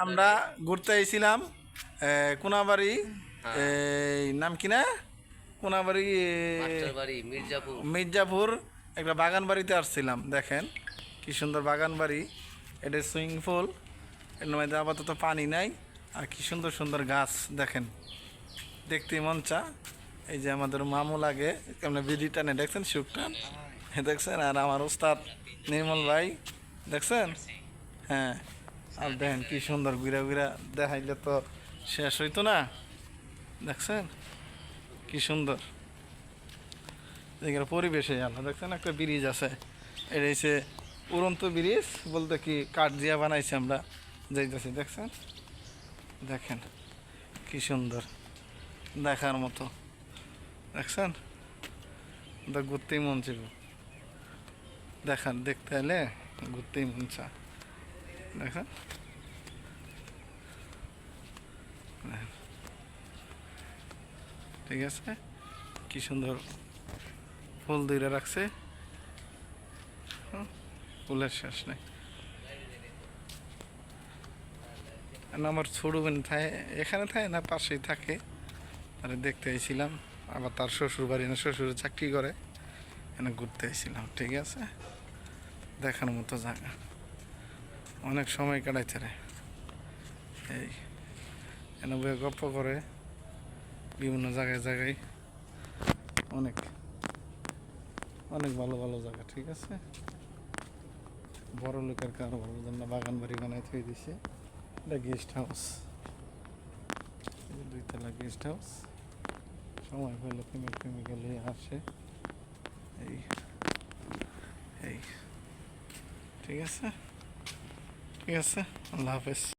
আমরা ঘুরতে এসেছিলাম কোনাবাড়ি, এই নাম কি না, কোনাবাড়ি মির্জাপুর একটা বাগান বাড়িতে আসছিলাম। দেখেন কি সুন্দর বাগান বাড়ি, এটা সুইমিং পুল, এর মধ্যে আপাতত পানি নাই, আর কি সুন্দর সুন্দর গাছ দেখেন, দেখতে মন চা। এই যে আমাদের মামু লাগে কেমন বিড়ি টানে, দেখছেন সুখ টান, দেখছেন। আর আমার ওস্তাদ নির্মল ভাই দেখছেন, হ্যাঁ। আর দেখেন কি সুন্দর ঘুরা ঘুরা দেখাইলে তো শেষ হইতো না, দেখছেন কি সুন্দর এখানে পরিবেশে আলো। দেখছেন একটা ব্রিজ আছে, এটা হচ্ছে উড়ন্ত ব্রিজ, বলতে কি কাঠ দিয়া বানাইছি আমরা, যাইতেছি দেখছেন, দেখেন কি সুন্দর দেখার মতো, দেখছেন। ঘুরতেই মন চাইব, দেখান দেখতে এলে ঘুরতেই মন চা, দেখেন। ঠিক আছে, কি সুন্দর ফুল ধরে রাখছে, ফুলের শেষ নেই। আমার ছোট বোন থাকে এখানে, থাকে না পাশেই থাকে, তারা দেখতে এসেছিলাম। আবার তার শ্বশুর বাড়ি না, শ্বশুর চাকরি করে, এখানে ঘুরতে এসেছিলাম। ঠিক আছে, দেখার মতো জায়গা, অনেক সময় কাটাইতে রে। এই এনে বয়ে গল্প করে বিভিন্ন জায়গায় জায়গায়, অনেক অনেক ভালো ভালো জায়গা। ঠিক আছে, বড় লোকের কারোর জন্য বাগান বাড়ি বানাই থই দিছে। এটা গেস্ট হাউস, দুইতলা গেস্ট হাউস, সময় হইলে প্রেমিক আসে। এই এই ঠিক আছে, ঠিক আছে, আল্লাহ হাফেজ।